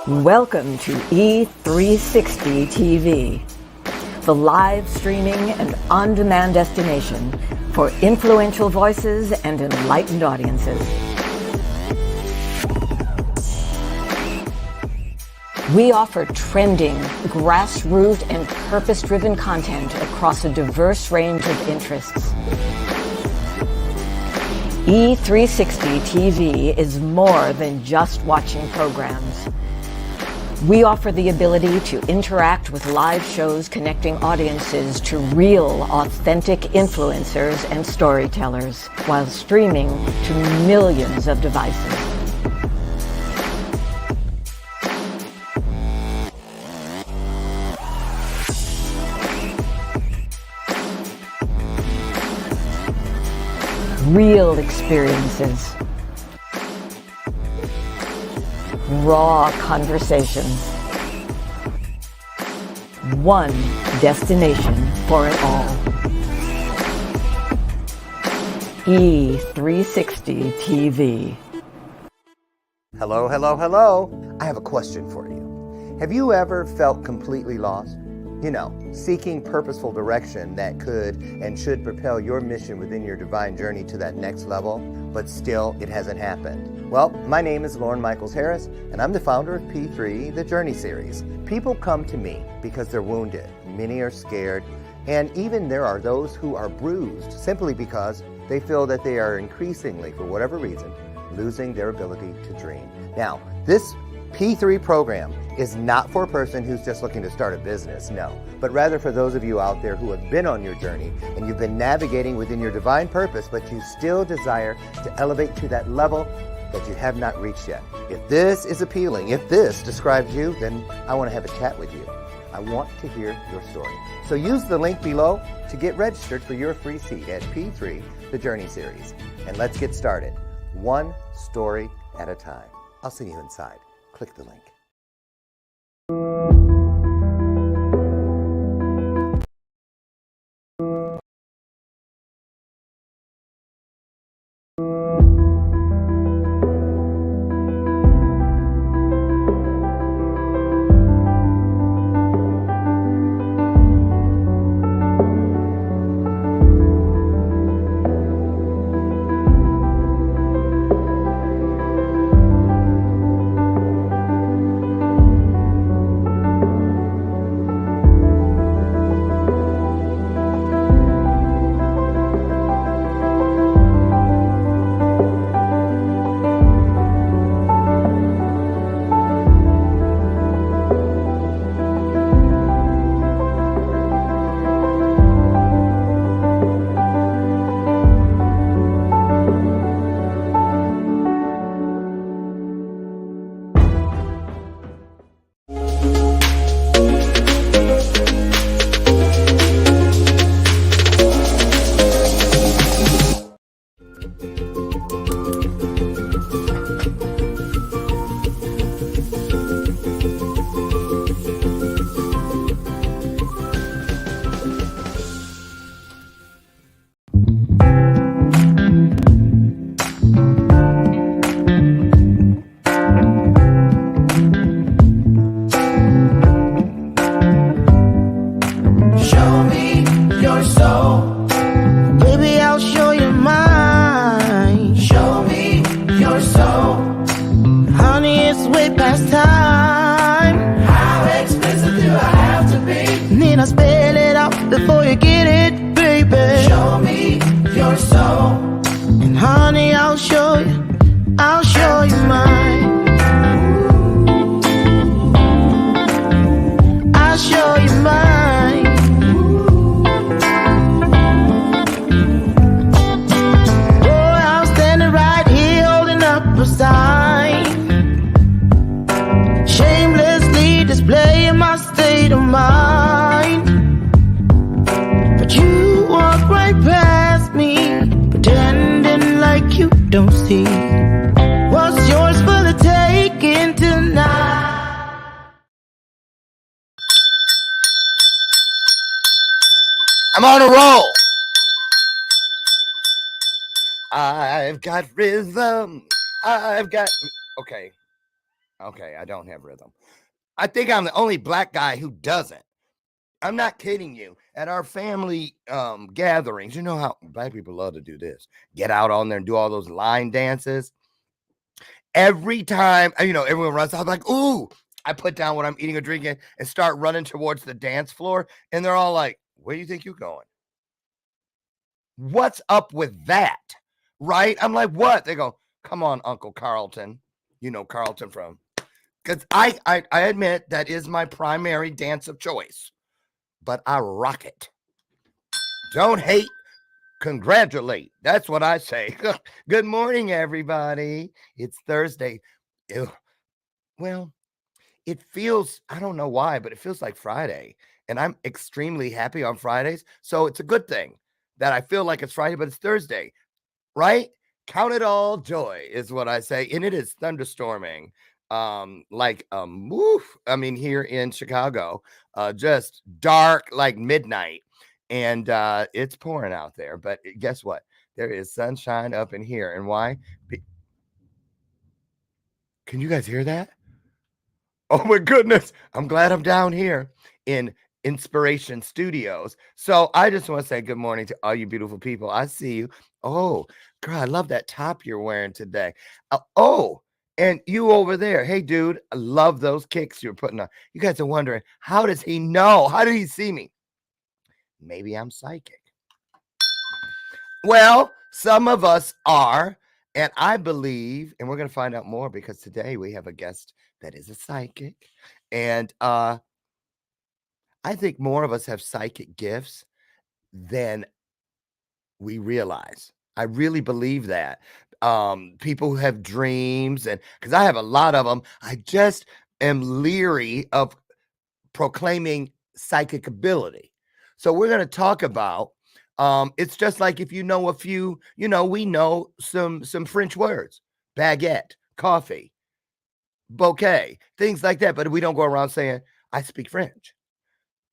Welcome to E360 TV, the live streaming and on-demand destination for influential voices and enlightened audiences. We offer trending, grassroots, and purpose-driven content across a diverse range of interests. E360 TV is more than just watching programs. We offer the ability to interact with live shows connecting audiences to real, authentic influencers and storytellers while streaming to millions of devices. Real experiences. Raw conversations. One destination for it all. E360 TV. Hello, hello, hello. I have a question for you. Have you ever felt completely lost? You know, seeking purposeful direction that could and should propel your mission within your divine journey to that next level, but still it hasn't happened. Well, my name is Lauren Michaels Harris, and I'm the founder of P3, the Journey Series. People come to me because they're wounded. Many are scared, and even there are those who are bruised simply because they feel that they are increasingly, for whatever reason, losing their ability to dream. Now, this P3 program is not for a person who's just looking to start a business, no, but rather for those of you out there who have been on your journey and you've been navigating within your divine purpose, but you still desire to elevate to that level that you have not reached yet. If this is appealing, if this describes you, then I want to have a chat with you. I want to hear your story. So use the link below to get registered for your free seat at P3, the Journey Series. And let's get started, one story at a time. I'll see you inside. Click the link. Before you get it, baby, show me your soul. And honey, I'll show you mine. I'll show you mine. Boy, I'm standing right here holding up a sign, shamelessly displaying my state of mind. You walk right past me, pretending like you don't see what's yours for the taking tonight. I'm on a roll. I've got rhythm. Okay. Okay, I don't have rhythm. I think I'm the only black guy who doesn't. I'm not kidding you. At our family gatherings, you know how black people love to do this. Get out on there and do all those line dances. Every time, everyone runs, I'm like, ooh, I put down what I'm eating or drinking and start running towards the dance floor. And they're all like, where do you think you're going? What's up with that? Right? I'm like, what? They go, come on, Uncle Carlton. You know, Carlton from, because I admit that is my primary dance of choice, but I rock it. Don't hate, congratulate. That's what I say. Good morning, everybody. It's Thursday. Ew. Well, it feels, I don't know why, but it feels like Friday. And I'm extremely happy on Fridays. So it's a good thing that I feel like it's Friday, but it's Thursday, right? Count it all joy is what I say. And it is thunderstorming. Woof. I mean, here in Chicago, just dark like midnight. And it's pouring out there. But guess what? There is sunshine up in here. And why? Can you guys hear that? Oh my goodness. I'm glad I'm down here in Inspiration Studios. So I just want to say good morning to all you beautiful people. I see you. Oh, girl, I love that top you're wearing today. And you over there. Hey, dude, I love those kicks you're putting on. You guys are wondering, how does he know? How did he see me? Maybe I'm psychic. Well, some of us are. And I believe, and we're going to find out more because today we have a guest that is a psychic. And I think more of us have psychic gifts than we realize. I really believe that. People who have dreams, and because I have a lot of them, I just am leery of proclaiming psychic ability. So we're going to talk about it's just like if you know a few, we know some French words, baguette, coffee, bouquet, things like that, but we don't go around saying I speak French.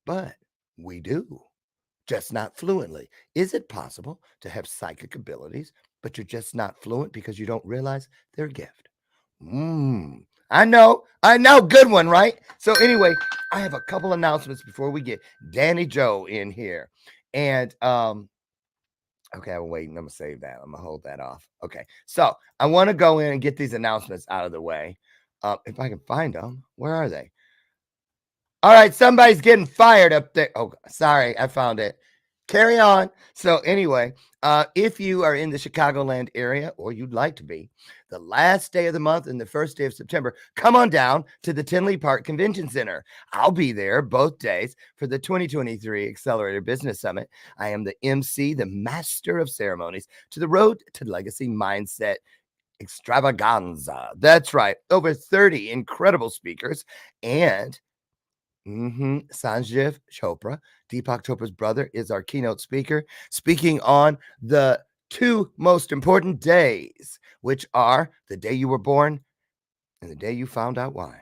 But we do, just not fluently. Is it possible to have psychic abilities, but you're just not fluent because you don't realize they're a gift? I know, good one, right? So anyway, I have a couple announcements before we get Dani Jo in here. And okay, I'm waiting. I'm gonna save that. I'm gonna hold that off. Okay, so I want to go in and get these announcements out of the way. If I can find them, where are they? All right, somebody's getting fired up there. Oh, sorry, I found it. Carry on. So anyway, if you are in the Chicagoland area, or you'd like to be, the last day of the month and the first day of September, come on down to the Tinley Park Convention Center. I'll be there both days for the 2023 Accelerator Business Summit. I am the MC, the master of ceremonies to the Road to Legacy Mindset Extravaganza. That's right. Over 30 incredible speakers and Sanjeev Chopra, Deepak Chopra's brother, is our keynote speaker, speaking on the two most important days, which are the day you were born and the day you found out why.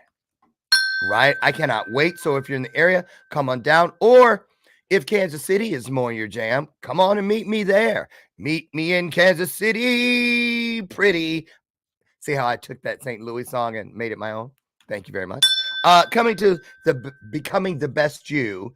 Right? I cannot wait. So if you're in the area, come on down. Or if Kansas City is more your jam, come on and meet me there. Meet me in Kansas City. Pretty. See how I took that St. Louis song and made it my own? Thank you very much. Coming to the Becoming the Best You.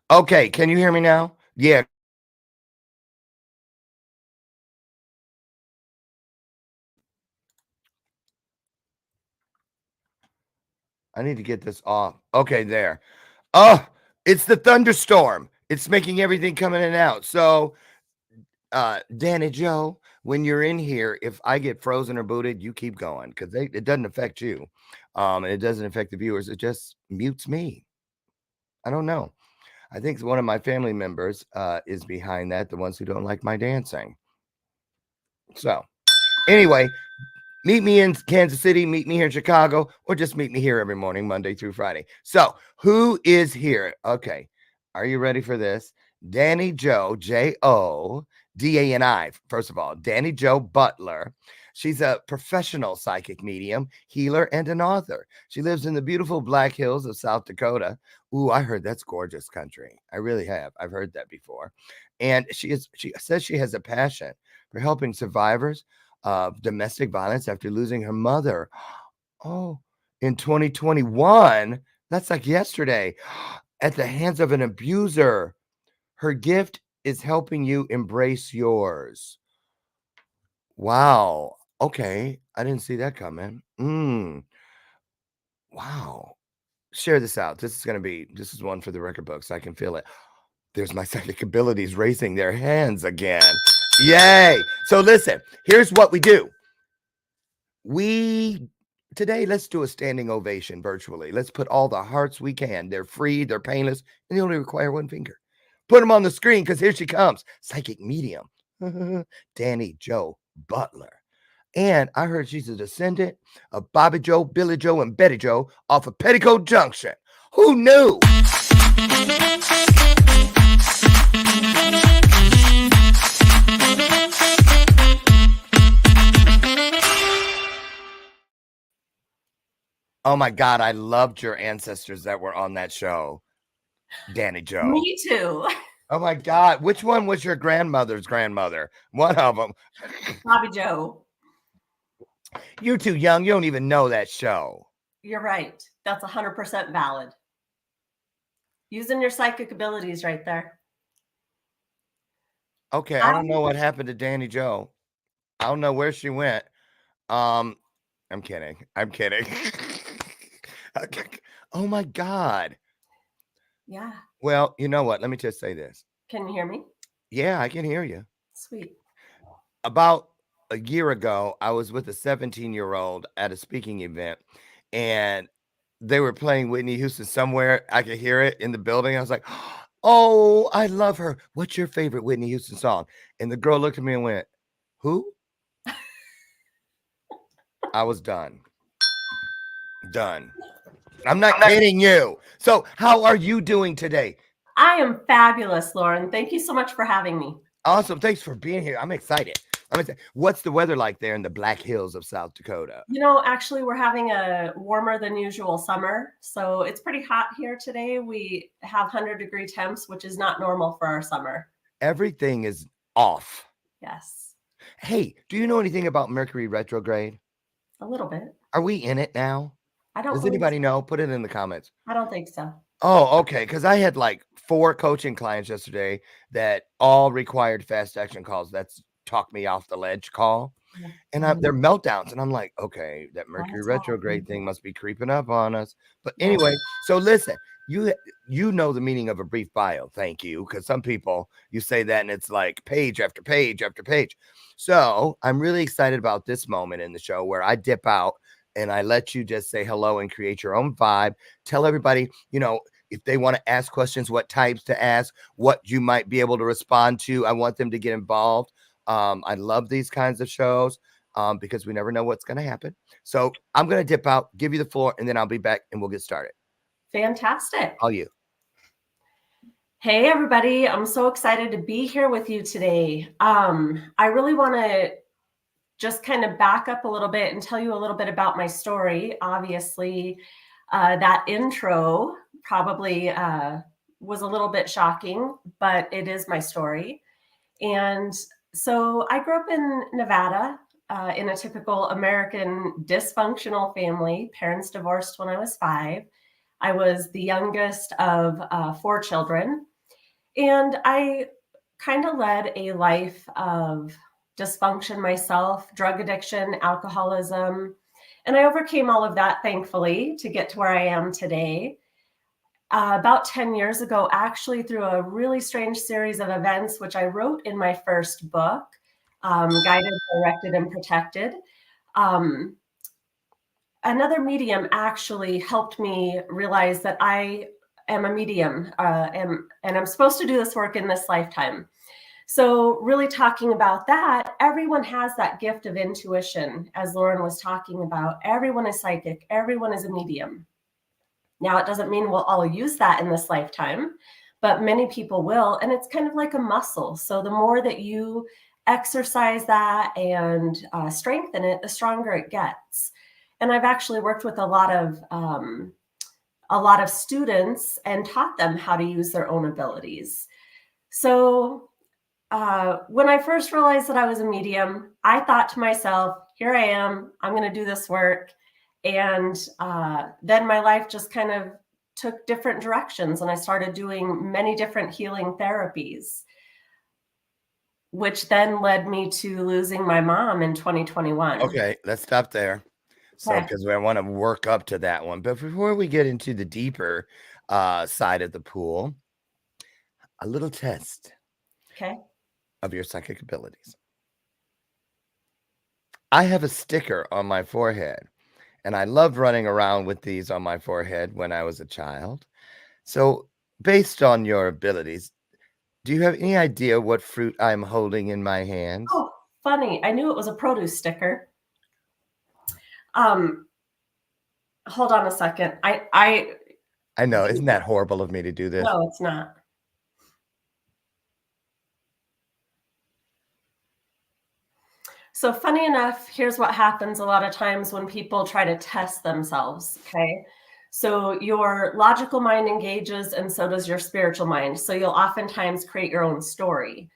Okay, can you hear me now? Yeah. I need to get this off. Okay, there. Oh, it's the thunderstorm. It's making everything come in and out. So, Dani Jo, when you're in here, if I get frozen or booted, you keep going because it doesn't affect you. And it doesn't affect the viewers. It just mutes me. I don't know. I think one of my family members is behind that, the ones who don't like my dancing. So, Anyway, meet me in Kansas City, meet me here in Chicago, or just meet me here every morning, Monday through Friday. So, who is here? Okay. Are you ready for this? Dani Jo, Jodani. First of all, Dani Jo Butler. She's a professional psychic medium, healer, and an author. She lives in the beautiful Black Hills of South Dakota. Ooh, I heard that's gorgeous country. I really have. I've heard that before. And she says she has a passion for helping survivors of domestic violence after losing her mother. Oh, in 2021, that's like yesterday, at the hands of an abuser. Her gift is helping you embrace yours. Wow. Okay. I didn't see that coming. Wow. Share this out. This is one for the record books. I can feel it. There's my psychic abilities raising their hands again. Yay. So listen, here's what we do. Today, let's do a standing ovation virtually. Let's put all the hearts we can. They're free, they're painless, and they only require one finger. Put them on the screen because here she comes, psychic medium, Dani Jo Butler. And I heard she's a descendant of Bobby Joe, Billy Joe, and Betty Joe off of Petticoat Junction. Who knew? Oh my God, I loved your ancestors that were on that show, Dani Jo. Me too. Oh my God, which one was your grandmother's grandmother? One of them. Bobby Joe. You're too young. You don't even know that show. You're right. That's 100% valid. Using your psychic abilities right there. Okay, I don't know what happened to Dani Jo. I don't know where she went. I'm kidding. Oh my God. Yeah. Well, you know what? Let me just say this. Can you hear me? Yeah, I can hear you. Sweet. About a year ago, I was with a 17-year-old at a speaking event, and they were playing Whitney Houston somewhere. I could hear it in the building. I was like, oh, I love her. What's your favorite Whitney Houston song? And the girl looked at me and went, who? I was done. I'm not kidding you. So how are you doing today? I am fabulous, Lauren. Thank you so much for having me. Awesome. Thanks for being here. I'm excited. What's the weather like there in the Black Hills of South Dakota? You know, actually, we're having a warmer than usual summer. So it's pretty hot here today. We have 100-degree temps, which is not normal for our summer. Everything is off. Yes. Hey, do you know anything about Mercury retrograde? A little bit. Are we in it now? I don't. Does anybody know? Put it in the comments. I don't think so. Oh, okay. Because I had like 4 coaching clients yesterday that all required fast action calls. That's talk me off the ledge call. Yeah. And they're meltdowns. And I'm like, okay, that Mercury retrograde thing must be creeping up on us. But anyway, so listen, you know the meaning of a brief bio. Thank you. Because some people, you say that and it's like page after page after page. So I'm really excited about this moment in the show where I dip out and I let you just say hello and create your own vibe. Tell everybody, you know, if they want to ask questions, what types to ask, what you might be able to respond to. I want them to get involved. I love these kinds of shows because we never know what's going to happen. So I'm going to dip out, give you the floor, and then I'll be back and we'll get started. Fantastic. All you. Hey, everybody. I'm so excited to be here with you today. I really want to just kind of back up a little bit and tell you a little bit about my story. Obviously, that intro probably was a little bit shocking, but it is my story. And so I grew up in Nevada in a typical American dysfunctional family. Parents divorced when I was 5. I was the youngest of 4 children. And I kind of led a life of dysfunction myself, drug addiction, alcoholism. And I overcame all of that, thankfully, to get to where I am today. About 10 years ago, actually, through a really strange series of events, which I wrote in my first book, Guided, Directed, and Protected, another medium actually helped me realize that I am a medium and I'm supposed to do this work in this lifetime. So really talking about that, everyone has that gift of intuition, as Lauren was talking about. Everyone is psychic. Everyone is a medium. Now, it doesn't mean we'll all use that in this lifetime, but many people will. And it's kind of like a muscle. So the more that you exercise that and strengthen it, the stronger it gets. And I've actually worked with a lot of students and taught them how to use their own abilities. So when I first realized that I was a medium, I thought to myself, here I am, I'm going to do this work. And then my life just kind of took different directions, and I started doing many different healing therapies, which then led me to losing my mom in 2021. Okay, let's stop there. So, Okay. because I want to work up to that one. But before we get into the deeper side of the pool, a little test Okay. of your psychic abilities. I have a sticker on my forehead, and I loved running around with these on my forehead when I was a child. So, based on your abilities, do you have any idea what fruit I'm holding in my hands? Oh, funny. I knew it was a produce sticker. Hold on a second. I know, isn't that horrible of me to do this? No, it's not. So funny enough, here's what happens a lot of times when people try to test themselves, okay? So your logical mind engages and so does your spiritual mind. So you'll oftentimes create your own story.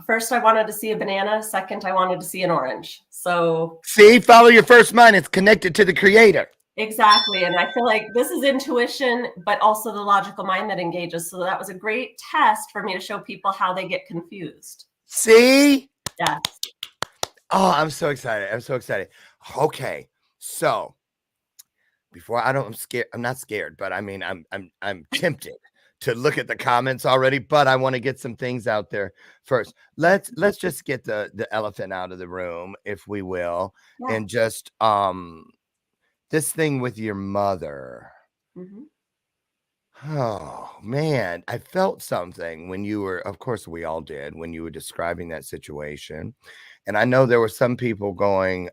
First, I wanted to see a banana. Second, I wanted to see an orange. So See, follow your first mind. It's connected to the creator. exactly. And I feel like this is intuition, but also the logical mind that engages. So that was a great test for me to show people how they get confused. See? Yes. Oh, I'm so excited. I'm so excited. Okay. So before I'm scared. I'm not scared, but I mean I'm tempted to look at the comments already, but I want to get some things out there first. Let's just get the elephant out of the room, if we will, Yeah. and just this thing with your mother. Mhm. Oh man, I felt something when you were, of course we all did, when you were describing that situation. And I know there were some people going,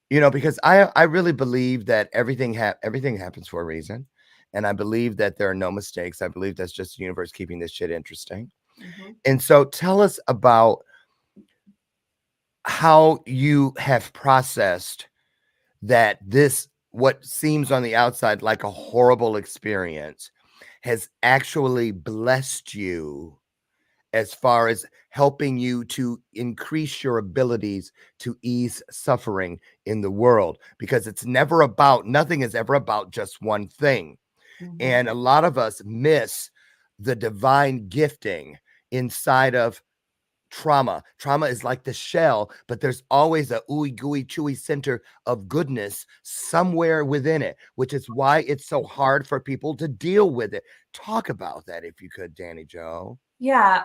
because I really believe that everything happens for a reason. And I believe that there are no mistakes. I believe that's just the universe keeping this shit interesting. Mhm. And so tell us about how you have processed that this, what seems on the outside like a horrible experience, has actually blessed you as far as helping you to increase your abilities to ease suffering in the world, because nothing is ever about just one thing. Mhm. And a lot of us miss the divine gifting inside of trauma. Trauma is like the shell, but there's always a ooey gooey chewy center of goodness somewhere within it, which is why it's so hard for people to deal with it. Talk about that if you could, Dani Jo. Yeah,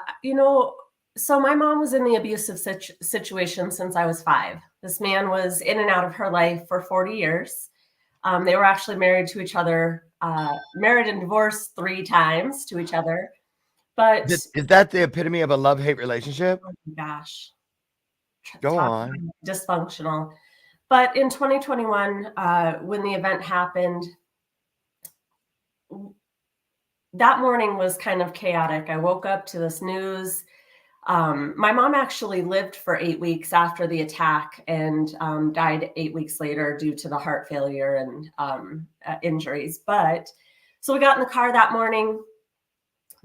so my mom was in the abusive situation since I was 5. This man was in and out of her life for 40 years. They were actually married to each other, married and divorced 3 times to each other. But Is that the epitome of a love-hate relationship? oh my gosh, Go talk on. about dysfunctional. But in 2021, when the event happened, that morning was kind of chaotic. I woke up to this news. My mom actually lived for 8 weeks after the attack and died 8 weeks later due to the heart failure and injuries. But so we got in the car that morning,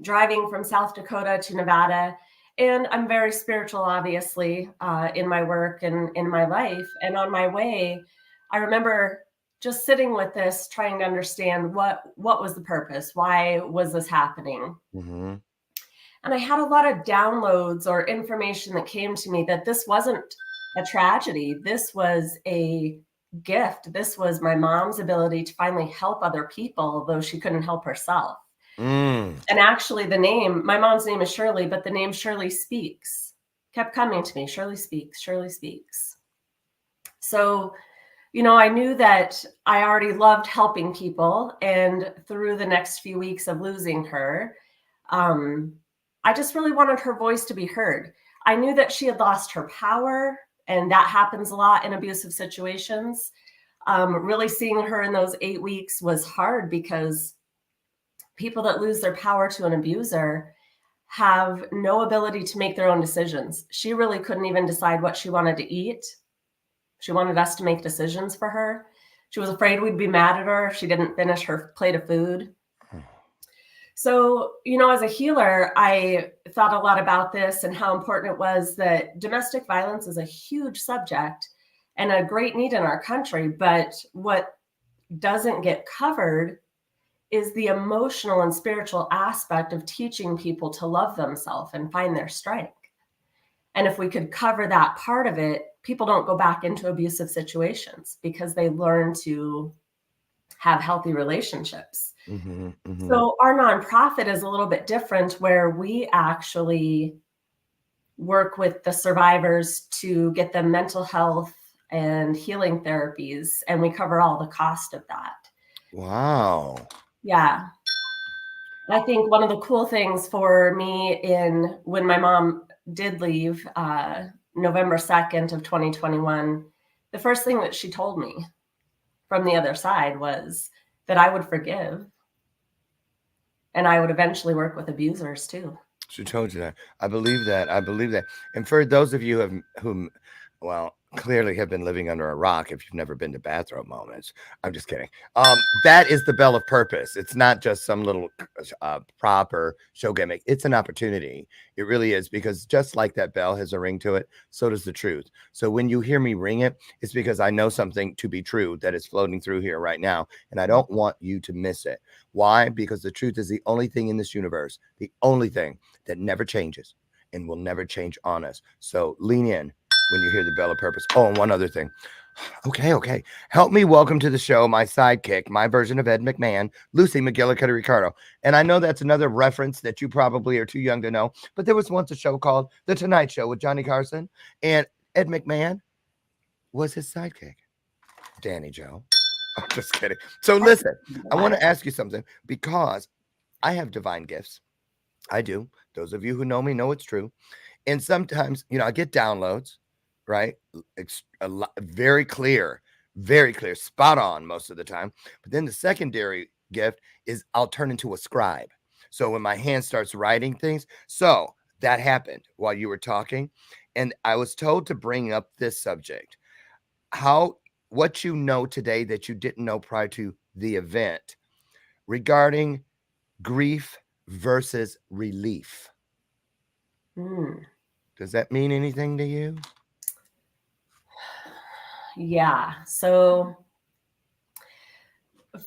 driving from South Dakota to Nevada. And I'm very spiritual, obviously, in my work and in my life. And on my way, I remember just sitting with this, trying to understand what was the purpose? Why was this happening? Mm-hmm. And I had a lot of downloads or information that came to me that this wasn't a tragedy. This was a gift. This was my mom's ability to finally help other people, though she couldn't help herself. Mm. And actually, my mom's name is Shirley, but the name Shirley Speaks kept coming to me. Shirley Speaks, Shirley Speaks. So, I knew that I already loved helping people. And through the next few weeks of losing her, I just really wanted her voice to be heard. I knew that she had lost her power, and that happens a lot in abusive situations. Really seeing her in those 8 weeks was hard because people that lose their power to an abuser have no ability to make their own decisions. She really couldn't even decide what she wanted to eat. She wanted us to make decisions for her. She was afraid we'd be mad at her if she didn't finish her plate of food. So, as a healer, I thought a lot about this and how important it was that domestic violence is a huge subject and a great need in our country. But what doesn't get covered is the emotional and spiritual aspect of teaching people to love themselves and find their strength. And if we could cover that part of it, people don't go back into abusive situations because they learn to have healthy relationships. So our nonprofit is a little bit different, where we actually work with the survivors to get them mental health and healing therapies, and we cover all the cost of that. Wow. Yeah. I think one of the cool things for me when my mom did leave November 2nd of 2021, the first thing that she told me from the other side was that I would forgive and I would eventually work with abusers too. She told you that. I believe that. I believe that. And for those of you who clearly have been living under a rock, if you've never been to Bathrobe Moments, I'm just kidding. That is the bell of purpose. It's not just some little prop or show gimmick. It's an opportunity. It really is, because just like that bell has a ring to it, so does the truth. So when you hear me ring it, it's because I know something to be true that is floating through here right now, and I don't want you to miss it. Why? Because the truth is the only thing in this universe, the only thing that never changes and will never change on us. So lean in when you hear the bell of purpose. Oh, and one other thing. Okay. Help me welcome to the show my sidekick, my version of Ed McMahon, Lucy McGillicuddy Ricardo. And I know that's another reference that you probably are too young to know, but there was once a show called The Tonight Show with Johnny Carson, and Ed McMahon was his sidekick, Dani Jo. I'm just kidding. So listen, I want to ask you something, because I have divine gifts. I do. Those of you who know me know it's true. And sometimes, I get downloads, right? Very clear, spot on most of the time. But then the secondary gift is I'll turn into a scribe. So when my hand starts writing things, so that happened while you were talking. And I was told to bring up this subject. What you know today that you didn't know prior to the event regarding grief versus relief. Does that mean anything to you? Yeah. So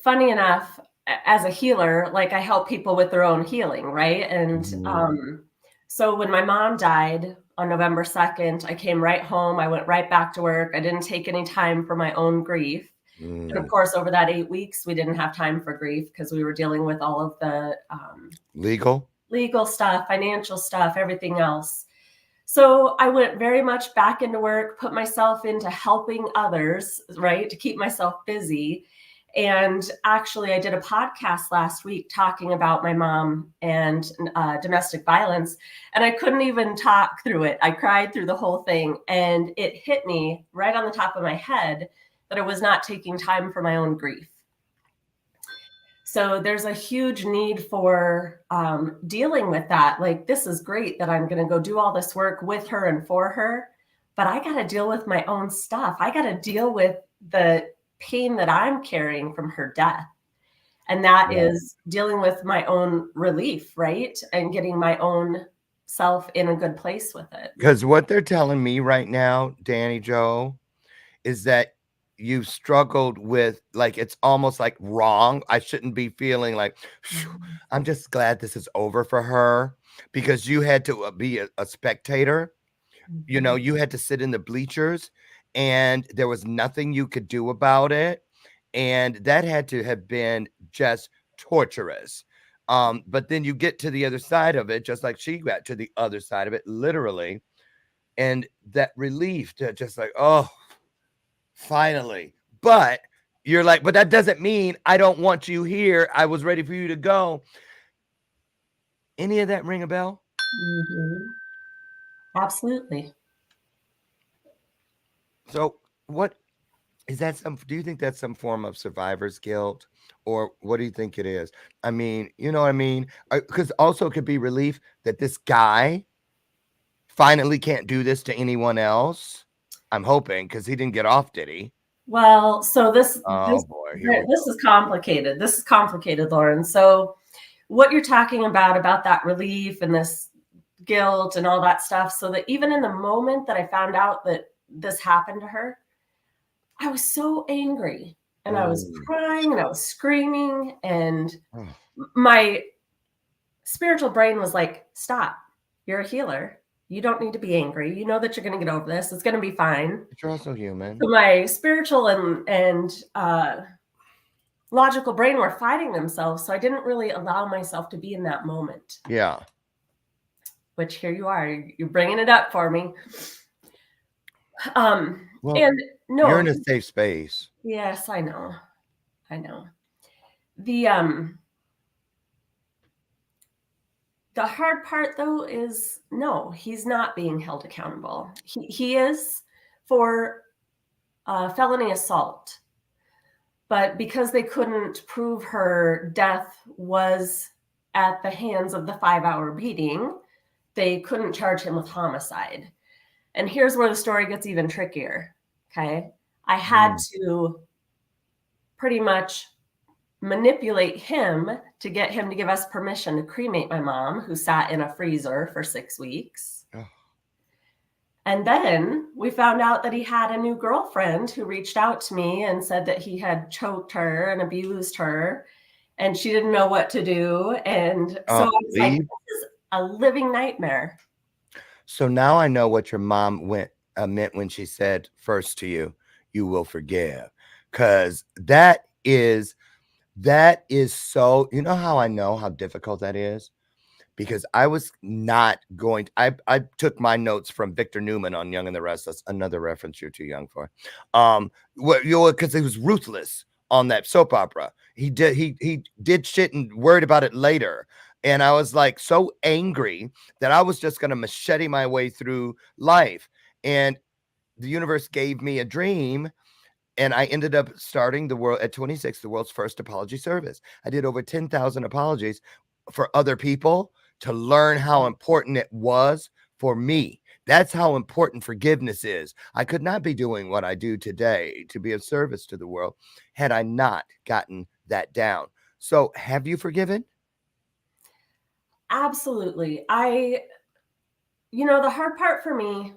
funny enough, as a healer, like I help people with their own healing, right? And so when my mom died on November 2nd, I came right home. I went right back to work. I didn't take any time for my own grief. And of course, over that 8 weeks, we didn't have time for grief because we were dealing with all of the legal stuff, financial stuff, everything else. So I went very much back into work, put myself into helping others, right, to keep myself busy. And actually, I did a podcast last week talking about my mom and domestic violence, and I couldn't even talk through it. I cried through the whole thing, and it hit me right on the top of my head that I was not taking time for my own grief. So there's a huge need for dealing with that. Like, this is great that I'm going to go do all this work with her and for her, but I got to deal with my own stuff. I got to deal with the pain that I'm carrying from her death. And that is dealing with my own relief, right? And getting my own self in a good place with it. Because what they're telling me right now, Dani Jo, is that you've struggled with, like, it's almost like wrong. I shouldn't be feeling like, I'm just glad this is over for her, because you had to be a spectator. You had to sit in the bleachers and there was nothing you could do about it. And that had to have been just torturous. But then you get to the other side of it, just like she got to the other side of it, literally. And that relief to just like, oh, finally. But you're like, but that doesn't mean I don't want you here. I was ready for you to go. Any of that ring a bell? Mhm. Absolutely. So, what is that? Do you think that's some form of survivor's guilt, or what do you think it is? I mean, you know what I mean? Because also it could be relief that this guy finally can't do this to anyone else. I'm hoping because he didn't get off, did he? Well, so Oh boy, here we this go. is complicated. This is complicated, Lauren. So what you're talking about that relief and this guilt and all that stuff, so that even in the moment that I found out that this happened to her, I was so angry and I was Oh, crying and I was screaming, and oh, my spiritual brain was like, stop. You're a healer. You don't need to be angry. You know that you're going to get over this. It's going to be fine. but you're also human. So my spiritual and logical brain were fighting themselves. So I didn't really allow myself to be in that moment, Yeah. which here you are. You're bringing it up for me. Well, And no, you're in a safe space. yes, I know. The hard part though is no, he's not being held accountable. He is for felony assault, but because they couldn't prove her death was at the hands of the 5-hour beating, they couldn't charge him with homicide. And here's where the story gets even trickier. Okay. I had to pretty much manipulate him to get him to give us permission to cremate my mom, who sat in a freezer for 6 weeks. Oh. And then we found out that he had a new girlfriend who reached out to me and said that he had choked her and abused her, and she didn't know what to do. And so I was like, this is a living nightmare. So now I know what your mom meant when she said first to you, you will forgive. Because that is so, you know how I know how difficult that is? Because I was not going to, I took my notes from Victor Newman on Young and the Restless, another reference you're too young for. Because he was ruthless on that soap opera. He did shit and worried about it later. And I was like so angry that I was just going to machete my way through life. And the universe gave me a dream. And I ended up starting the world at 26, the world's first apology service. I did over 10,000 apologies for other people to learn how important it was for me. That's how important forgiveness is. I could not be doing what I do today to be of service to the world had I not gotten that down. So have you forgiven? Absolutely. The hard part for me,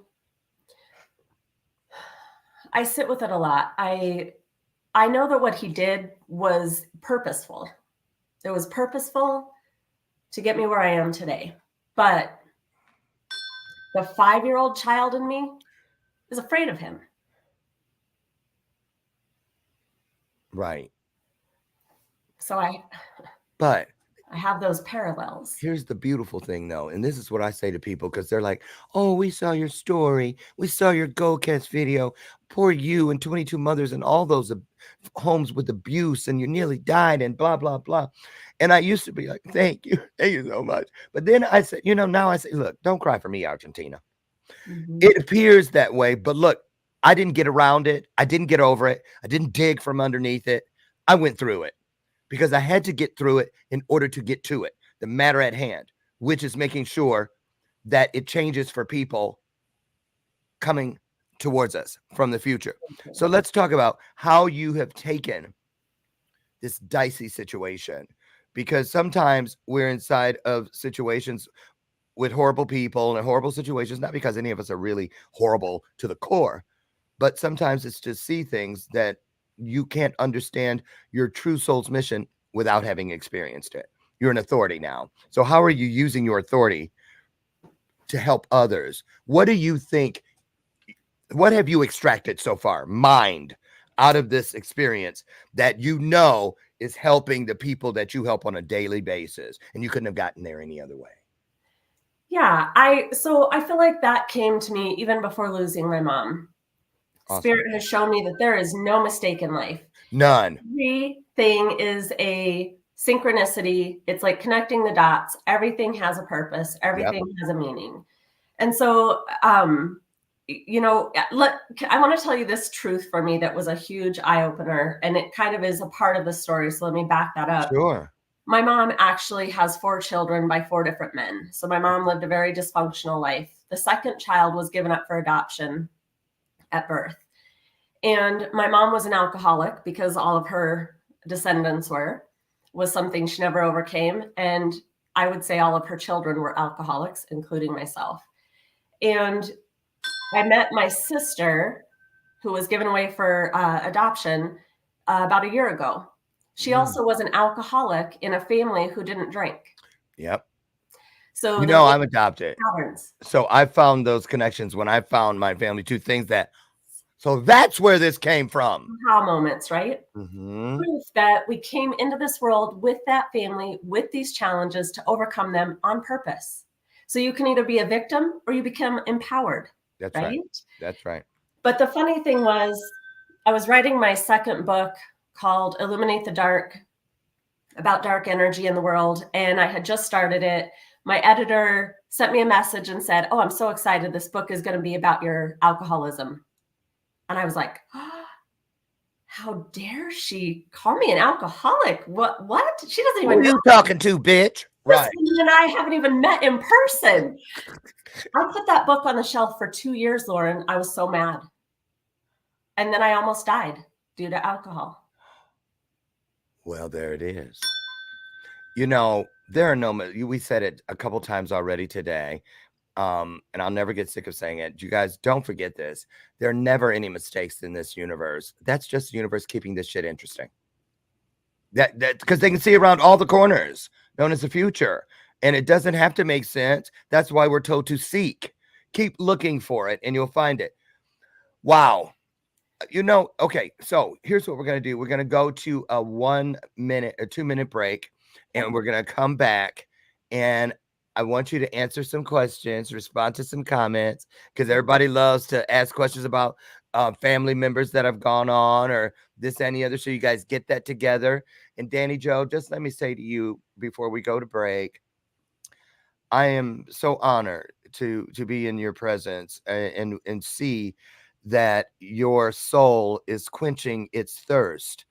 I sit with it a lot. I know that what he did was purposeful. It was purposeful to get me where I am today. But the 5-year-old child in me is afraid of him. Right. So I have those parallels. Here's the beautiful thing, though, and this is what I say to people because they're like, oh, we saw your story. We saw your GoCast video. Poor you and 22 mothers and all those homes with abuse, and you nearly died and blah, blah, blah. And I used to be like, thank you. Thank you so much. But then I said, now I say, look, don't cry for me, Argentina. Mm-hmm. It appears that way. But look, I didn't get around it. I didn't get over it. I didn't dig from underneath it. I went through it because I had to get through it in order to get to it. The matter at hand, which is making sure that it changes for people coming towards us from the future. So let's talk about how you have taken this dicey situation, because sometimes we're inside of situations with horrible people and horrible situations, not because any of us are really horrible to the core, but sometimes it's to see things that you can't understand your true soul's mission without having experienced it. You're an authority now. So how are you using your authority to help others? What do you think? What have you extracted so far, mind, out of this experience that is helping the people that you help on a daily basis, and you couldn't have gotten there any other way? Yeah, I feel like that came to me even before losing my mom. Awesome. Spirit has shown me that there is no mistake in life. None. Everything is a synchronicity. It's like connecting the dots. Everything has a purpose. Everything has a meaning. And so, you know, I want to tell you this truth for me that was a huge eye opener, and it kind of is a part of the story. So let me back that up. Sure. My mom actually has 4 children by 4 different men. So my mom lived a very dysfunctional life. The second child was given up for adoption at birth. And my mom was an alcoholic, because all of her descendants was something she never overcame. And I would say all of her children were alcoholics, including myself. And I met my sister, who was given away for adoption about a year ago. She also was an alcoholic in a family who didn't drink. Yep. So you know, I'm adopted. Patterns. So I found those connections when I found my family, 2 things so that's where this came from. Aha moments, right? Mm-hmm. Proof that we came into this world with that family, with these challenges, to overcome them on purpose. So you can either be a victim or you become empowered. That's right? That's right. But the funny thing was, I was writing my second book called Illuminate the Dark, about dark energy in the world. And I had just started it. My editor sent me a message and said, "Oh, I'm so excited. This book is going to be about your alcoholism." And I was like, oh, how dare she call me an alcoholic? What? She doesn't even know. Who you talking to, bitch? Right. This woman and I haven't even met in person. I put that book on the shelf for 2 years, Lauren. I was so mad. And then I almost died due to alcohol. Well, there it is. You know, there are we said it a couple times already today. And I'll never get sick of saying it. You guys, don't forget this. There are never any mistakes in this universe. That's just the universe keeping this shit interesting. That because they can see around all the corners, known as the future. And it doesn't have to make sense. That's why we're told to seek. Keep looking for it and you'll find it. Wow. You know, okay, so here's what we're going to do. We're going to go to a 1 minute or 2 minute break, and we're going to come back, and I want you to answer some questions, respond to some comments, because everybody loves to ask questions about family members that have gone on or this, any other. So you guys get that together. And Dani Jo, just let me say to you before we go to break, I am so honored to be in your presence and see that your soul is quenching its thirst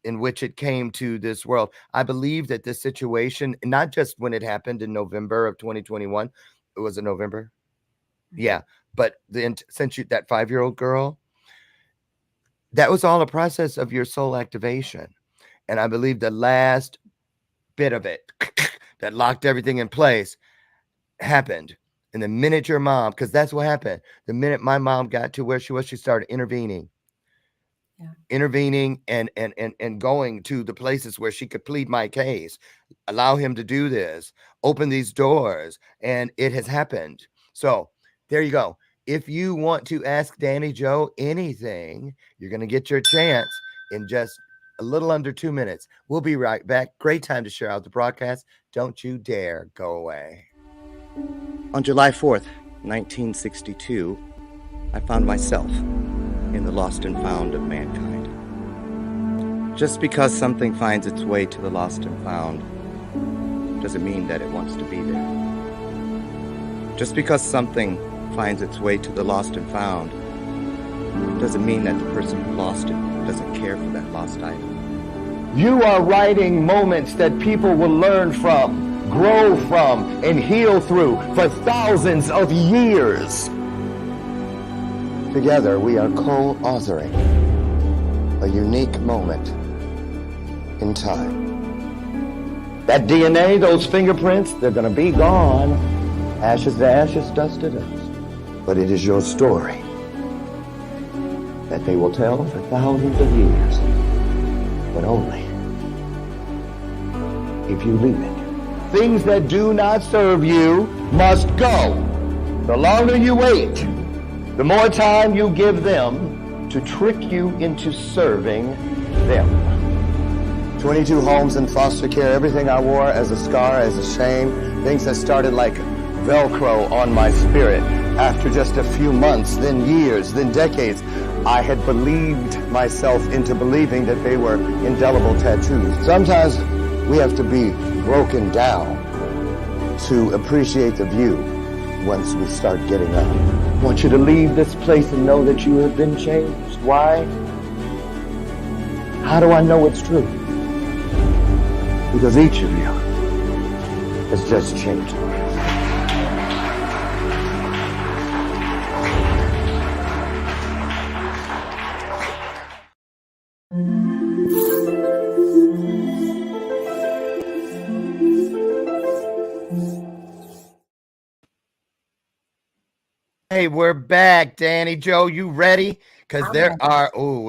in which it came to this world. I believe that this situation, not just when it happened in November of 2021, was it November? Yeah. But since that 5-year-old girl, that was all a process of your soul activation. And I believe the last bit of it that locked everything in place happened. And the minute your mom, because that's what happened, the minute my mom got to where she was, she started intervening. Yeah. Intervening and going to the places where she could plead my case, allow him to do this, open these doors, and it has happened. So there you go. If you want to ask Dani Jo anything, you're going to get your chance in just a little under 2 minutes. We'll be right back. Great time to share out the broadcast. Don't you dare go away. On July 4th, 1962, I found myself in the lost and found of mankind. Just because something finds its way to the lost and found doesn't mean that it wants to be there. Just because something finds its way to the lost and found doesn't mean that the person who lost it doesn't care for that lost item. You are writing moments that people will learn from, grow from, and heal through for thousands of years. Together, we are co-authoring a unique moment in time. That DNA, those fingerprints, they're going to be gone. Ashes to ashes, dust to dust. But it is your story that they will tell for thousands of years. But only if you leave it. Things that do not serve you must go. The longer you wait, the more time you give them to trick you into serving them. 22 homes in foster care, everything I wore as a scar, as a shame, things that started like Velcro on my spirit. After just a few months, then years, then decades, I had believed myself into believing that they were indelible tattoos. Sometimes We have to be broken down to appreciate the view once we start getting up. I want you to leave this place and know that you have been changed. Why? How do I know it's true? Because each of you has just changed. Hey, we're back, Dani Jo. You ready? Because there are, oh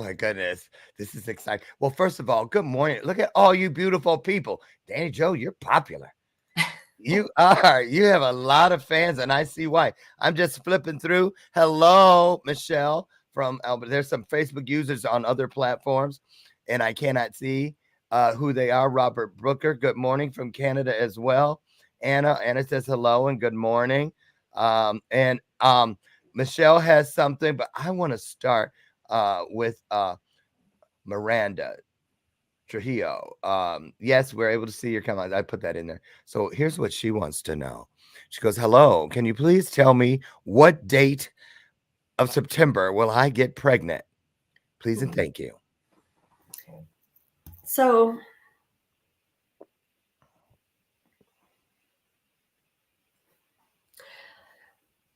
my goodness, this is exciting. Well, first of all, good morning. Look at all you beautiful people. Dani Jo, you're popular. You are. You have a lot of fans, and I see why. I'm just flipping through. Hello, Michelle from Albert. There's some Facebook users on other platforms, and I cannot see who they are. Robert Brooker, good morning from Canada as well. Anna says hello and good morning. Michelle has something, but I want to start with Miranda Trujillo. Yes, we're able to see your comment. I put that in there. So here's what she wants to know. She goes, hello, can you please tell me what date of September will I get pregnant? Please and thank you. So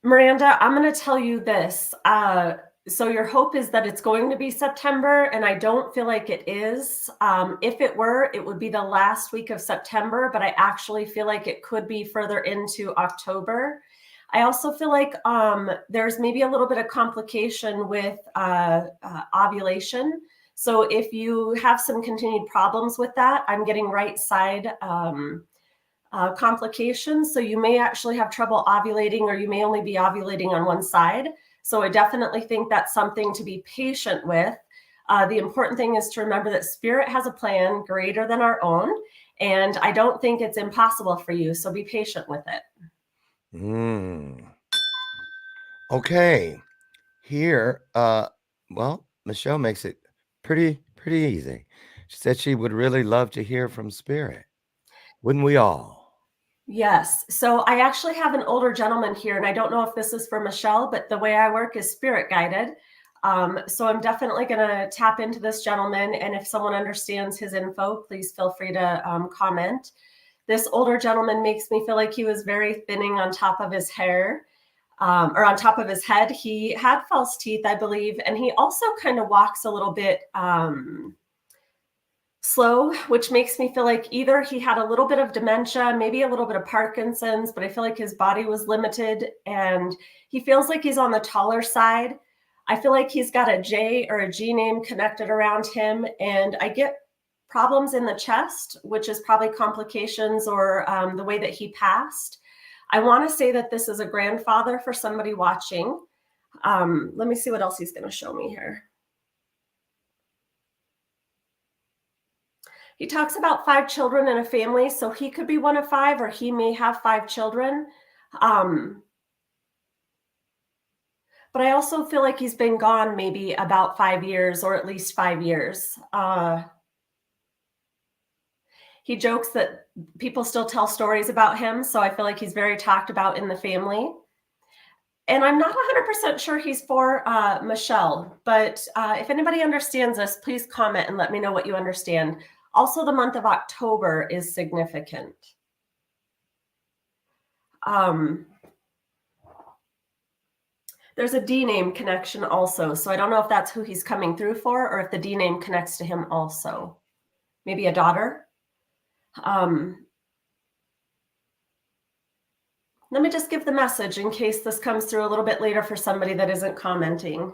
Miranda, I'm going to tell you this. So your hope is that it's going to be September, and I don't feel like it is. If it were, it would be the last week of September, but I actually feel like it could be further into October. I also feel like there's maybe a little bit of complication with ovulation. So if you have some continued problems with that, I'm getting right side complications. So you may actually have trouble ovulating, or you may only be ovulating on one side. So I definitely think that's something to be patient with. The important thing is to remember that Spirit has a plan greater than our own, and I don't think it's impossible for you. So be patient with it. Okay. Here, well, Michelle makes it pretty easy. She said she would really love to hear from Spirit. Wouldn't we all? Yes. So I actually have an older gentleman here, and I don't know if this is for Michelle, but the way I work is spirit guided. So I'm definitely going to tap into this gentleman. And if someone understands his info, please feel free to comment. This older gentleman makes me feel like he was very thinning on top of his hair, or on top of his head. He had false teeth, I believe. And he also kind of walks a little bit slow, which makes me feel like either he had a little bit of dementia, maybe a little bit of Parkinson's, but I feel like his body was limited, and he feels like he's on the taller side. I feel like he's got a J or a G name connected around him, and I get problems in the chest, which is probably complications or the way that he passed. I want to say that this is a grandfather for somebody watching. Let me see what else he's going to show me here. He talks about 5 children in a family, so he could be one of 5, or he may have 5 children. But I also feel like he's been gone maybe about 5 years, or at least 5 years. He jokes that people still tell stories about him, so I feel like he's very talked about in the family. And I'm not 100% sure he's for Michelle, but if anybody understands this, please comment and let me know what you understand. Also, the month of October is significant. There's a D name connection also. So I don't know if that's who he's coming through for, or if the D name connects to him also. Maybe a daughter. Let me just give the message in case this comes through a little bit later for somebody that isn't commenting.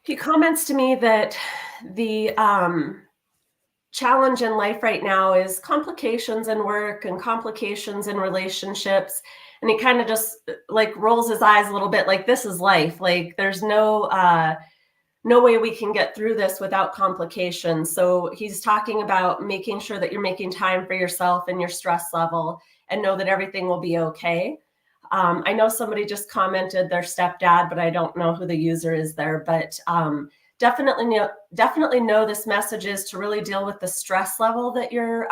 He comments to me that the challenge in life right now is complications in work and complications in relationships. And he kind of just like rolls his eyes a little bit, like, this is life. Like, there's no way we can get through this without complications. So he's talking about making sure that you're making time for yourself and your stress level, and know that everything will be okay. I know somebody just commented their stepdad, but I don't know who the user is there. But definitely know this message is to really deal with the stress level that you're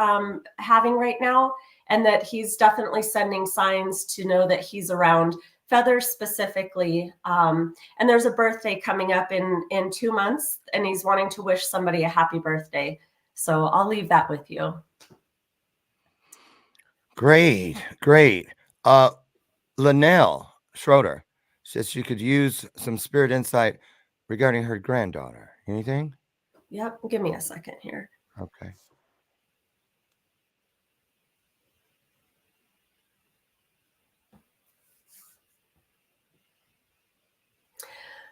having right now, and that he's definitely sending signs to know that he's around. Feathers specifically, and there's a birthday coming up in 2 months, and he's wanting to wish somebody a happy birthday. So I'll leave that with you. Great. Linnell Schroeder says she could use some spirit insight regarding her granddaughter. Anything? Yep, give me a second here. Okay.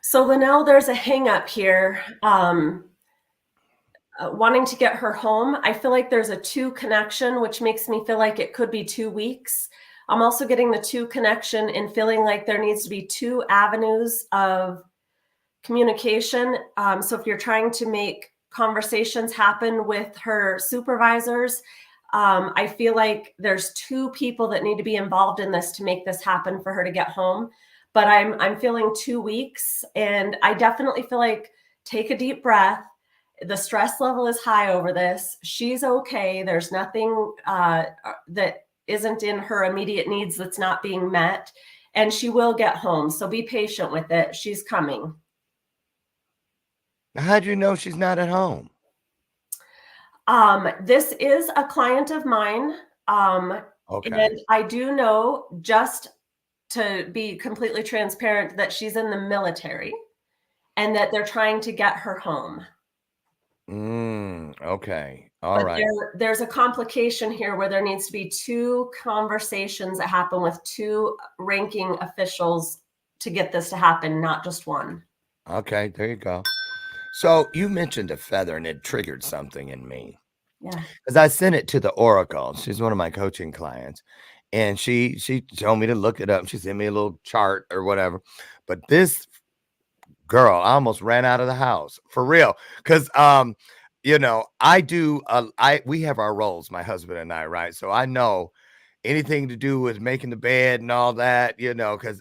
So Linnell, there's a hang up here. Wanting to get her home. I feel like there's a 2 connection, which makes me feel like it could be 2 weeks. I'm also getting the 2 connection and feeling like there needs to be 2 avenues of communication. So if you're trying to make conversations happen with her supervisors, I feel like there's 2 people that need to be involved in this to make this happen for her to get home. But I'm feeling 2 weeks, and I definitely feel like take a deep breath. The stress level is high over this. She's okay. There's nothing that isn't in her immediate needs that's not being met, and she will get home. So be patient with it. She's coming. How'd you know she's not at home? This is a client of mine. Okay. And I do know, just to be completely transparent, that she's in the military and that they're trying to get her home. Okay. All But right. there's a complication here where there needs to be 2 conversations that happen with 2 ranking officials to get this to happen, not just one. Okay, there you go. So you mentioned a feather and it triggered something in me. Yeah. Because I sent it to the Oracle. She's one of my coaching clients. And she told me to look it up. She sent me a little chart or whatever. But this girl, I almost ran out of the house for real. Because you know, we have our roles, my husband and I, right? So I know anything to do with making the bed and all that, you know, because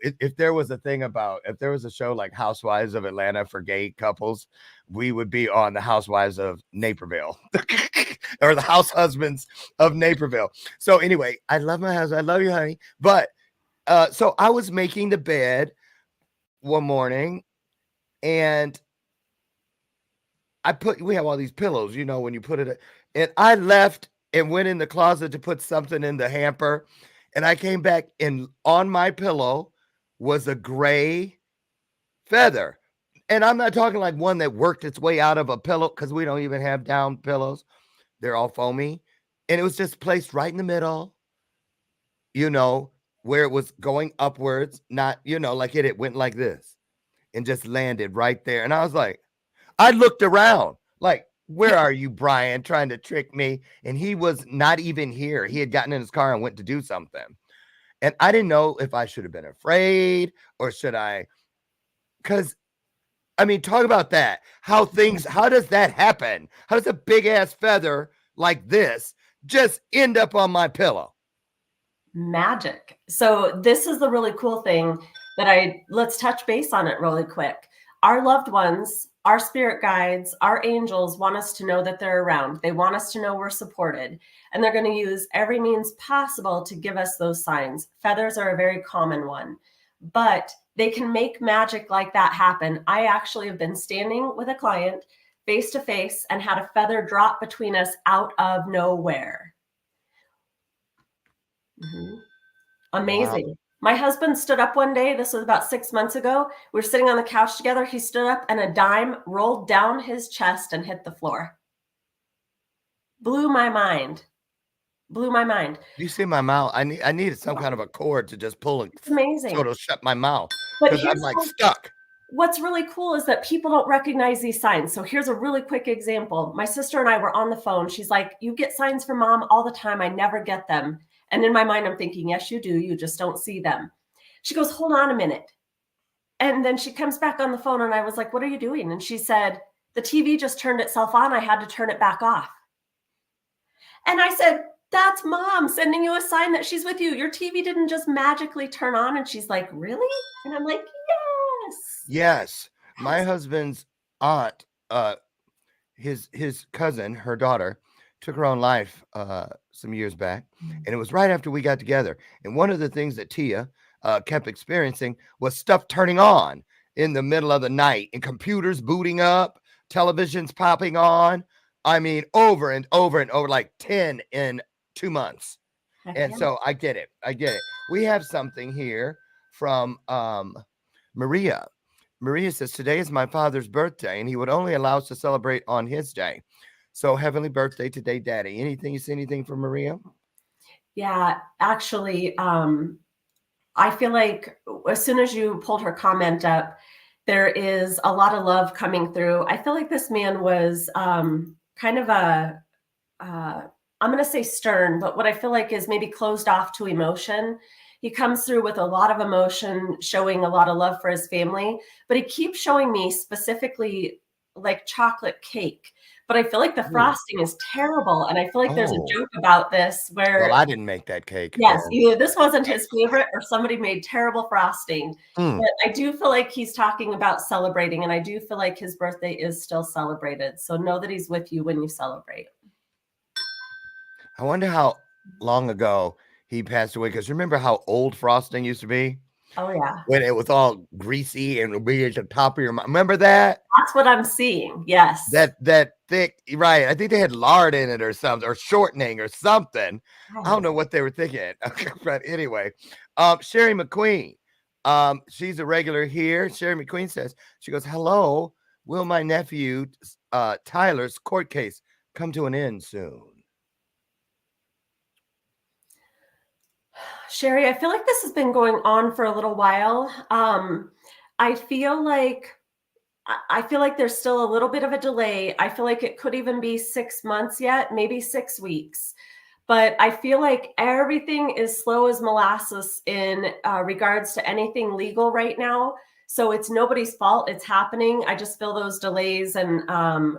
if there was a show like Housewives of Atlanta for gay couples, we would be on the Housewives of Naperville or the House Husbands of Naperville. So anyway, I love my husband. I love you, honey. But so I was making the bed one morning, and we have all these pillows, you know, when you put it, and I left and went in the closet to put something in the hamper, and I came back, and on my pillow was a gray feather. And I'm not talking like one that worked its way out of a pillow, because we don't even have down pillows. They're all foamy. And it was just placed right in the middle, you know, where it was going upwards, not, you know, like it went like this and just landed right there. And I was like, I looked around like, where are you, Brian, trying to trick me? And he was not even here. He had gotten in his car and went to do something. And I didn't know if I should have been afraid or should I, because I mean, talk about that. How does that happen? How does a big ass feather like this just end up on my pillow? Magic. So this is the really cool thing that let's touch base on it really quick. Our loved ones, our spirit guides, our angels want us to know that they're around. They want us to know we're supported, and they're going to use every means possible to give us those signs. Feathers are a very common one, but they can make magic like that happen. I actually have been standing with a client face to face and had a feather drop between us out of nowhere. Amazing. Wow. My husband stood up one day. This was about 6 months ago. We were sitting on the couch together. He stood up and a dime rolled down his chest and hit the floor. Blew my mind. You see my mouth? I needed some kind of a cord to just pull it. It's amazing. So it'll shut my mouth. But I'm like stuck. What's really cool is that people don't recognize these signs. So here's a really quick example. My sister and I were on the phone. She's like, you get signs from mom all the time. I never get them. And in my mind, I'm thinking, yes, you do. You just don't see them. She goes, hold on a minute. And then she comes back on the phone and I was like, what are you doing? And she said, the TV just turned itself on. I had to turn it back off. And I said, That's mom sending you a sign that she's with you. Your TV didn't just magically turn on. And she's like, really? And I'm like, yes. Yes. My husband's aunt, his cousin, her daughter, took her own life some years back, and it was right after we got together. And one of the things that Tia kept experiencing was stuff turning on in the middle of the night, and computers booting up, televisions popping on. I mean, over and over and over, like 10 in 2 months. Heck And yeah. so I get it. I get it. We have something here from Maria. Maria says, today is my father's birthday, and he would only allow us to celebrate on his day. So heavenly birthday today, Daddy. Anything, you see anything from Maria? Yeah, actually, I feel like as soon as you pulled her comment up, there is a lot of love coming through. I feel like this man was kind of I'm going to say stern, but what I feel like is maybe closed off to emotion. He comes through with a lot of emotion, showing a lot of love for his family, but he keeps showing me specifically like chocolate cake. But I feel like the frosting is terrible. And I feel like there's a joke about this Well, where, I didn't make that cake. yes, either this wasn't his favorite or somebody made terrible frosting. Mm. But I do feel like he's talking about celebrating, and I do feel like his birthday is still celebrated. So know that he's with you when you celebrate. I wonder how long ago he passed away, because remember how old frosting used to be? Oh, yeah. When it was all greasy and would be at the top of your mouth. Remember that? That's what I'm seeing. Yes. That thick, right? I think they had lard in it or something, or shortening or something. I don't know what they were thinking. But anyway, Sherry McQueen, she's a regular here. Sherry McQueen says, she goes, hello, will my nephew Tyler's court case come to an end soon? Sherry, I feel like this has been going on for a little while. I feel like there's still a little bit of a delay. I feel like it could even be 6 months yet, maybe 6 weeks. But I feel like everything is slow as molasses in regards to anything legal right now. So it's nobody's fault. It's happening. I just feel those delays and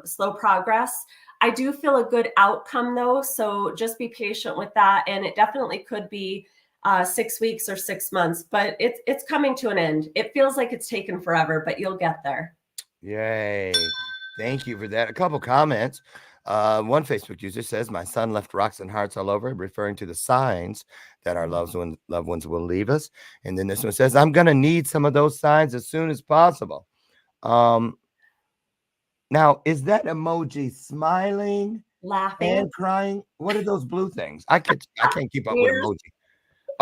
slow progress. I do feel a good outcome though. So just be patient with that. And it definitely could be 6 weeks or 6 months, but it's coming to an end. It feels like it's taken forever, but you'll get there. Yay. Thank you for that. A couple comments. One Facebook user says, my son left rocks and hearts all over, referring to the signs that our loved ones will leave us. And then this one says, I'm going to need some of those signs as soon as possible. Now, is that emoji smiling, Laughing, and crying? What are those blue things? I can't keep up with emoji.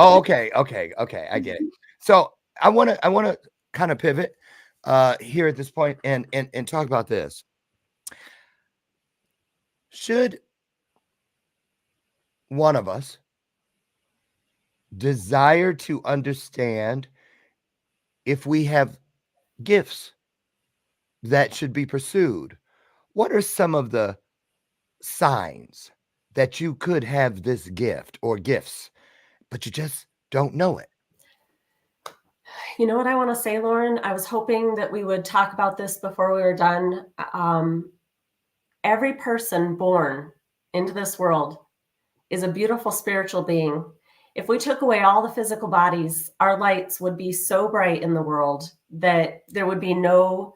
Oh, okay. I get it. So I want to kind of pivot here at this point and talk about this. Should one of us desire to understand if we have gifts that should be pursued? What are some of the signs that you could have this gift or gifts, but you just don't know it? You know what I want to say, Lauren? I was hoping that we would talk about this before we were done. Every person born into this world is a beautiful spiritual being. If we took away all the physical bodies, our lights would be so bright in the world that there would be no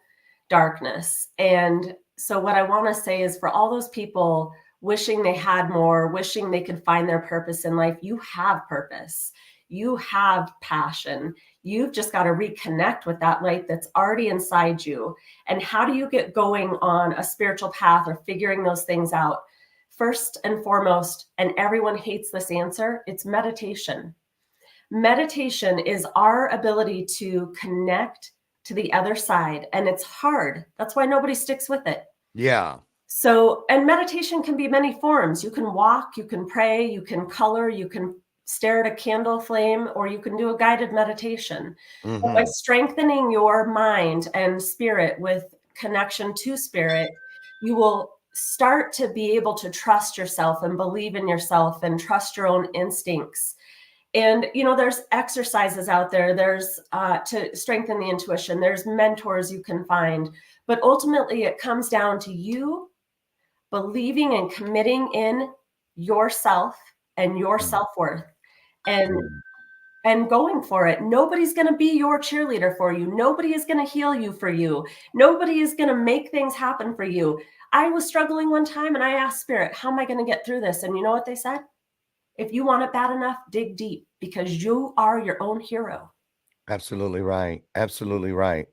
darkness. And so what I want to say is, for all those people wishing they had more, wishing they could find their purpose in life, you have purpose. You have passion. You've just got to reconnect with that light that's already inside you. And how do you get going on a spiritual path or figuring those things out? First and foremost, and everyone hates this answer, it's meditation. Meditation is our ability to connect to the other side. And it's hard. That's why nobody sticks with it. Yeah. So, and meditation can be many forms. You can walk, you can pray, you can color, you can stare at a candle flame, or you can do a guided meditation. But by strengthening your mind and spirit with connection to spirit, you will start to be able to trust yourself and believe in yourself and trust your own instincts. And, you know, there's exercises out there. There's to strengthen the intuition. There's mentors you can find. But ultimately, it comes down to you believing and committing in yourself and your self-worth and going for it. Nobody's going to be your cheerleader for you. Nobody is going to heal you for you. Nobody is going to make things happen for you. I was struggling one time and I asked Spirit, how am I going to get through this? And you know what they said? If you want it bad enough, dig deep, because you are your own hero. Absolutely right. Absolutely right.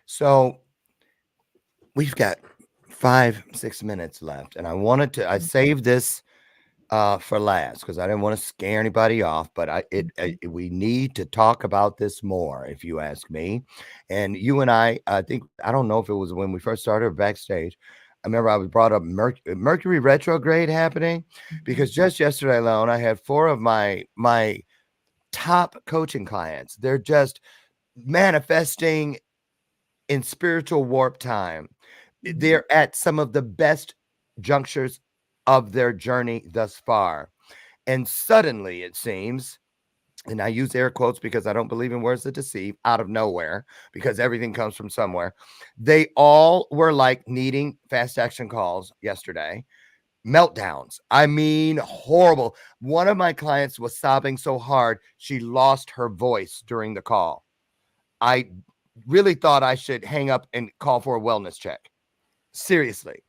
So we've got 5-6 minutes left, and I saved this for last because I didn't want to scare anybody off, but we need to talk about this more, if you ask me. And you and I think, I don't know if it was when we first started or backstage. I remember I was brought up Mercury retrograde happening, because just yesterday alone, I had 4 of my top coaching clients. They're just manifesting in spiritual warp time. They're at some of the best junctures of their journey thus far. And suddenly, it seems, and I use air quotes because I don't believe in words that deceive, out of nowhere, because everything comes from somewhere, they all were like needing fast action calls yesterday. Meltdowns. I mean, horrible. One of my clients was sobbing so hard, she lost her voice during the call. I really thought I should hang up and call for a wellness check. Seriously.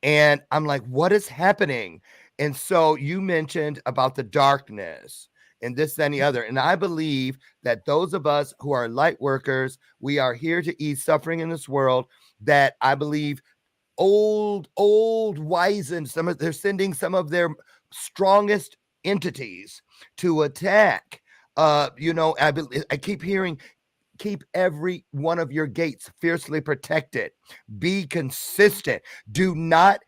And I'm like, what is happening? And so you mentioned about the darkness and this, that, and the other. And I believe that those of us who are light workers, we are here to ease suffering in this world, that I believe old wizened, they're sending some of their strongest entities to attack. I keep hearing, keep every one of your gates fiercely protected. Be consistent. Do not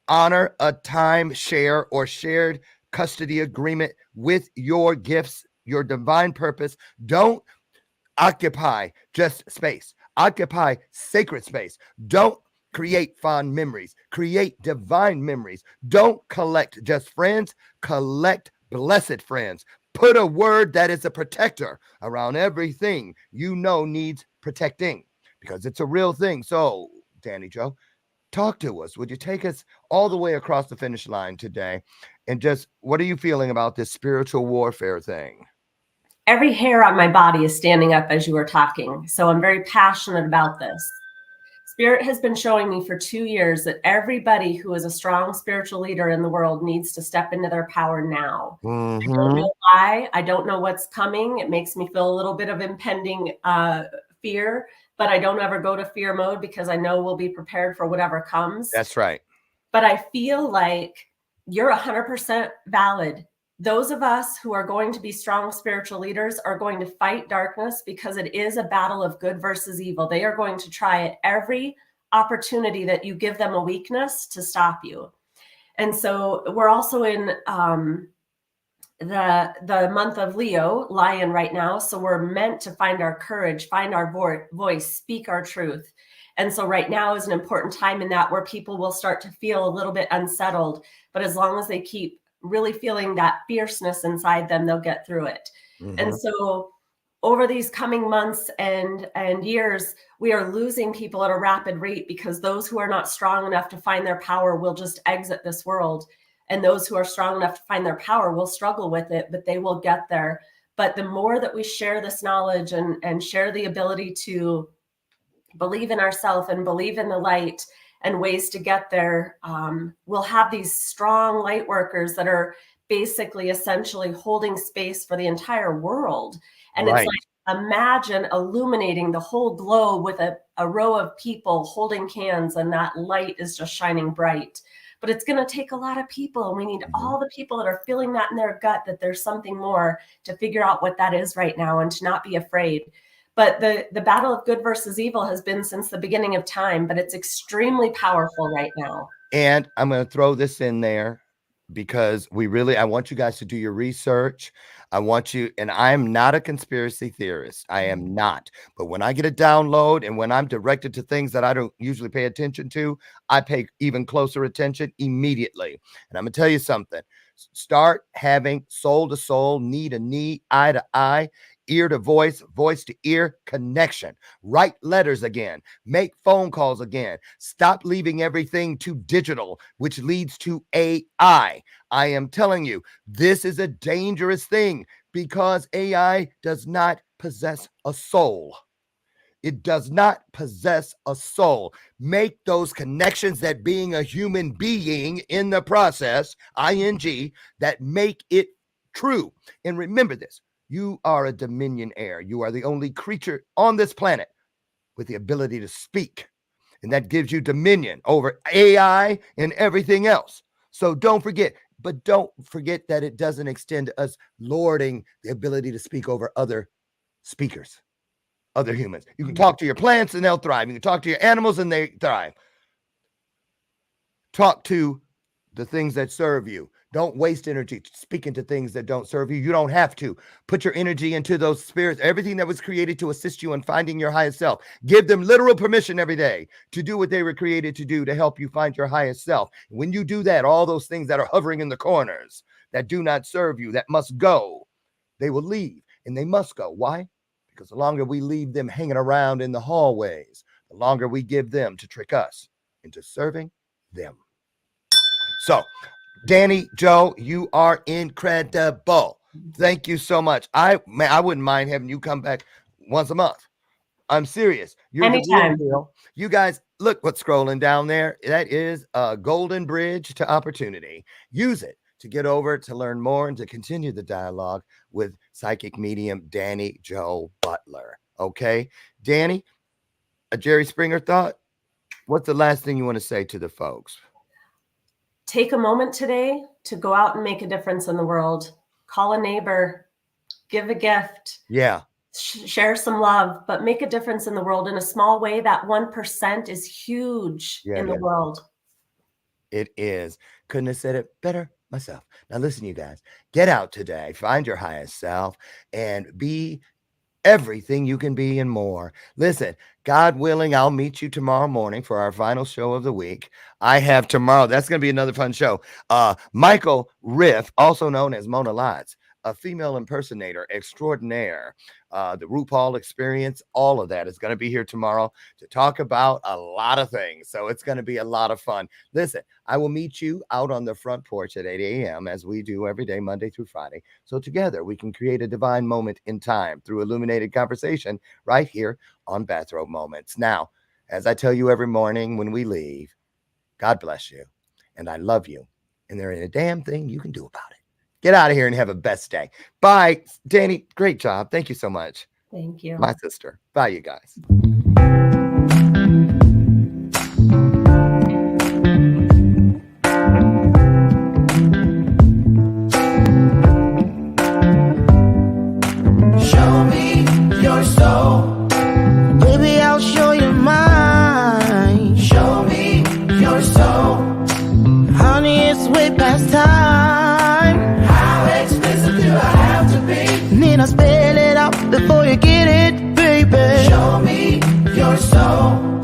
honor a time share or shared custody agreement with your gifts, your divine purpose. Don't occupy just space. Occupy sacred space. Don't create fond memories. Create divine memories. Don't collect just friends. Collect blessed friends. Put a word that is a protector around everything you know needs protecting, because it's a real thing. So, Dani Jo, talk to us. Would you take us all the way across the finish line today? And just, what are you feeling about this spiritual warfare thing? Every hair on my body is standing up as you were talking. So I'm very passionate about this. Spirit has been showing me for 2 years that everybody who is a strong spiritual leader in the world needs to step into their power now. I don't know why. I don't know what's coming. It makes me feel a little bit of impending fear, but I don't ever go to fear mode because I know we'll be prepared for whatever comes. That's right. But I feel like you're 100% valid. Those of us who are going to be strong spiritual leaders are going to fight darkness, because it is a battle of good versus evil. They are going to try at every opportunity that you give them a weakness to stop you. And so we're also in the month of Leo, Lion, right now. So we're meant to find our courage, find our voice, speak our truth. And so right now is an important time in that, where people will start to feel a little bit unsettled. But as long as they keep really feeling that fierceness inside them, they'll get through it. And so over these coming months and years, we are losing people at a rapid rate, because those who are not strong enough to find their power will just exit this world. And those who are strong enough to find their power will struggle with it, but they will get there. But the more that we share this knowledge and share the ability to believe in ourselves and believe in the light and ways to get there, we'll have these strong light workers that are basically essentially holding space for the entire world. And It's like, imagine illuminating the whole globe with a row of people holding hands, and that light is just shining bright. But it's going to take a lot of people, and we need all the people that are feeling that in their gut, that there's something more, to figure out what that is right now and to not be afraid. But the battle of good versus evil has been since the beginning of time, but it's extremely powerful right now. And I'm going to throw this in there, because I want you guys to do your research. I want you, and I'm not a conspiracy theorist. I am not. But when I get a download and when I'm directed to things that I don't usually pay attention to, I pay even closer attention immediately. And I'm going to tell you something. Start having soul to soul, knee to knee, eye to eye ear to voice, voice to ear connection. Write letters again. Make phone calls again. Stop leaving everything to digital, which leads to AI. I am telling you, this is a dangerous thing because AI does not possess a soul. It does not possess a soul. Make those connections that being a human being in the process, ing, that make it true. And remember this, you are a dominion heir. You are the only creature on this planet with the ability to speak. And that gives you dominion over AI and everything else. So don't forget, but don't forget that it doesn't extend to us lording the ability to speak over other speakers. Other humans. You can talk to your plants and they'll thrive. You can talk to your animals and they thrive. Talk to the things that serve you. Don't waste energy speaking to things that don't serve you. You don't have to. Put your energy into those spirits, everything that was created to assist you in finding your highest self. Give them literal permission every day to do what they were created to do to help you find your highest self. When you do that, all those things that are hovering in the corners that do not serve you, that must go, they will leave and they must go. Why? Because the longer we leave them hanging around in the hallways, the longer we give them to trick us into serving them. So, Dani Jo, you are incredible. Thank you so much. I wouldn't mind having you come back once a month. I'm serious. You're Anytime. the real deal. You guys, look what's scrolling down there. That is a golden bridge to opportunity. Use it to get over, to learn more, and to continue the dialogue with psychic medium Dani Jo Butler. Okay, Dani, a Jerry Springer thought? What's the last thing you want to say to the folks? Take a moment today to go out and make a difference in the world. Call a neighbor, give a gift. Yeah. Share some love, but make a difference in the world in a small way. That 1% is huge in the world. It is. Couldn't have said it better myself. Now listen, you guys, get out today, find your highest self, and be everything you can be and more. Listen, God willing, I'll meet you tomorrow morning for our final show of the week. I have tomorrow. That's going to be another fun show. Michael Riff, also known as Mona Lotz, a female impersonator extraordinaire, the RuPaul experience, all of that is going to be here tomorrow to talk about a lot of things. So it's going to be a lot of fun. Listen, I will meet you out on the front porch at 8 a.m. as we do every day, Monday through Friday. So together we can create a divine moment in time through illuminated conversation right here on Bathrobe Moments. Now, as I tell you every morning when we leave, God bless you and I love you. And there ain't a damn thing you can do about it. Get out of here and have a best day. Bye, Dani. Great job. Thank you so much. Thank you. My sister. Bye, you guys. Show me your soul. Baby, I'll show you mine. Show me your soul. Honey, it's way past time. How expensive do I have to be? Need I spell it out before you get it, baby? Show me your soul.